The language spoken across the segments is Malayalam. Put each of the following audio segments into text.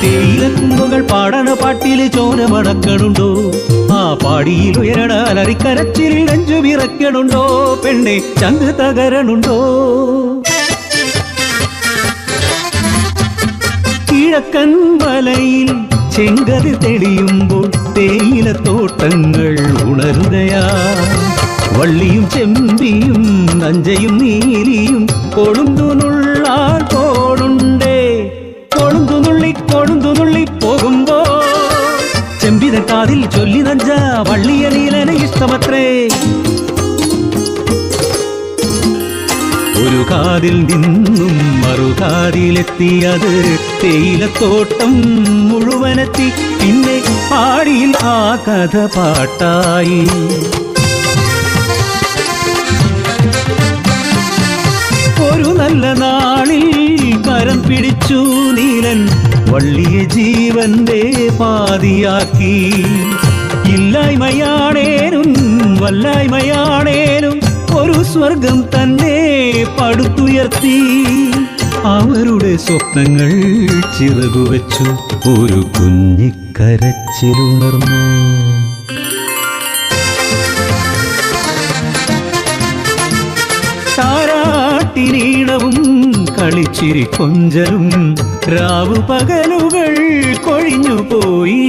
തേയിലക്കുമ്പുകൾ പാടണ പാട്ടില് ചോര മണക്കണുണ്ടോ? ആ പാടിയിൽ ഉയരണ അലറിക്കരച്ചിൽ നെഞ്ചു വിറക്കണുണ്ടോ? പെണ്ണെ ചങ്ക് തകരണുണ്ടോ? കിഴക്കൻ മലയിൽ ചെങ്കതിർ തെളിയുമ്പോൾ തേയിലത്തോട്ടങ്ങൾ ഉണരുകയാ. വള്ളിയും ചെമ്പിയും നഞ്ചയും നീലിയും കൊളുന്തുനുള്ളാൽ പോടുണ്ടേ. കൊളുന്തുനുള്ളി പോകുമ്പോ ചെമ്പിത കാതിൽ ചൊല്ലി നഞ്ച വള്ളിയ നീലന ഇഷ്ടമത്രേ. ഒരു കാതിൽ നിന്നും മറുകാതിലെത്തിയത് തേയിലത്തോട്ടം മുഴുവനെത്തി. പിന്നെ പാടിയിൽ ആ കഥ പാട്ടായി. ഒരു നല്ല നാളിൽ കരം പിടിച്ചു നീലൻ വള്ളിയ ജീവന്റെ പാതിയാക്കി. ഇല്ലായ്മയാണേനും വല്ലായ്മയാണേനും ഒരു സ്വർഗം തന്നെ പടുത്തുയർത്തി. അവരുടെ സ്വപ്നങ്ങൾ ചിറകുവെച്ചു. ഒരു കുഞ്ഞിക്കരച്ചിലുണർന്നു. താരാട്ടിനീണവും കളിച്ചിരി കൊഞ്ചലും രാവു പകലുകൾ കൊഴിഞ്ഞുപോയി.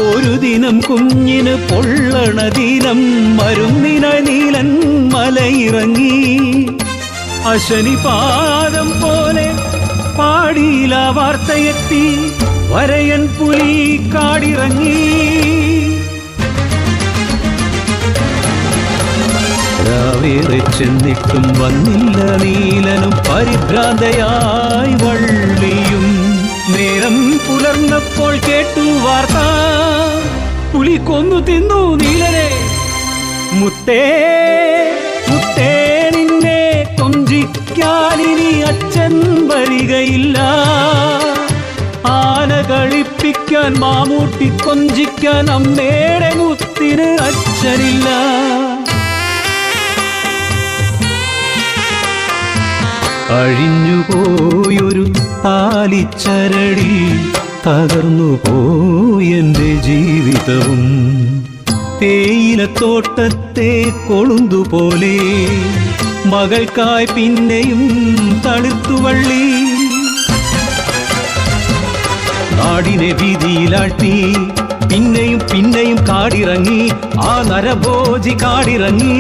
ഒരു ദിനം കുഞ്ഞിന് പൊള്ളണ ദിനം മരുന്നിനായി നീലൻ മലയിറങ്ങി. അശനിപാദം പോലെ പാടിയില വാർത്തയെത്തി. വരയൻ പുലി കാടിറങ്ങി. രാവേറെ ചെന്നിട്ടും വന്നില്ല നീലനും പരിഭ്രാന്തയായി വള്ളിയും. നേരം പുലർന്നപ്പോൾ കേട്ടു വാർത്ത, പുലി കൊന്നു തിന്നു നീലനെ. മുത്തേ മുത്തേ നിന്നെ കൊഞ്ചിക്കാനിനി അച്ഛൻ വരികയില്ല. ആന കളിപ്പിക്കാൻ മാമൂട്ടി കൊഞ്ചിക്കാൻ അമ്മയുടെ മുത്തിന് അച്ഛനില്ല. അഴിഞ്ഞുപോയൊരു താലിച്ചരടി തകർന്നു പോയെന്റെ ജീവിതവും. തേയിലത്തോട്ടത്തെ കൊളുന്തുപോലെ മകൾക്കായി പിന്നെയും തളിർത്തുവള്ളി. നാടിനെ വീതിയിലാട്ടി പിന്നെയും പിന്നെയും കാടിറങ്ങി. ആ നരഭോജി കാടിറങ്ങി.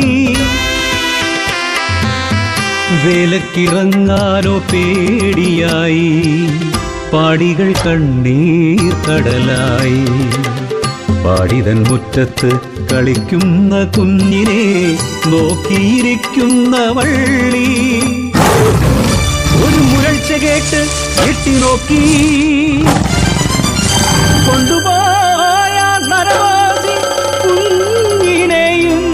വേലക്കിറങ്ങാനോ പേടിയായി. പാടികൾ കണ്ണീർ കടലായി. പാടിതൻ മുറ്റത്ത് കളിക്കുന്ന കുഞ്ഞിനെ നോക്കിയിരിക്കുന്ന വള്ളി. ഒരു മുരൾച്ച കേട്ട് എട്ടി നോക്കി. കൊണ്ടുപോയ നരവാസി കുഞ്ഞിനെയും.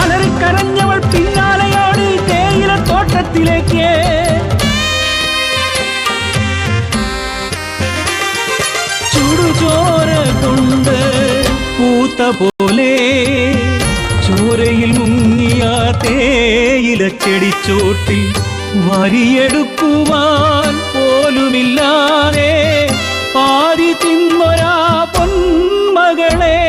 അലറിക്കരഞ്ഞവൾ പിന്നാലെയോട് തേയിലത്തോട്ടത്തിലേക്ക്. ചുടുചോര കൊണ്ട് പൂത്ത പോലെ ചോരയിൽ മുങ്ങിയ തേയിലച്ചെടിച്ചോട്ടിൽ വരിയെടുക്കുവാൻ പോലുമില്ലാതെ പാതി തിന്നൊരാ പൊന്മകളെ.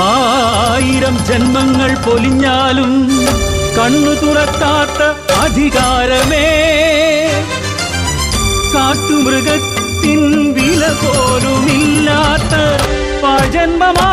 ആയിരം ജന്മങ്ങൾ പൊലിഞ്ഞാലും കണ്ണു തുറക്കാത്ത അധികാരമേ. കാട്ടുമൃഗത്തിൻ വില പോലുമില്ലാത്ത പഴജന്മമാ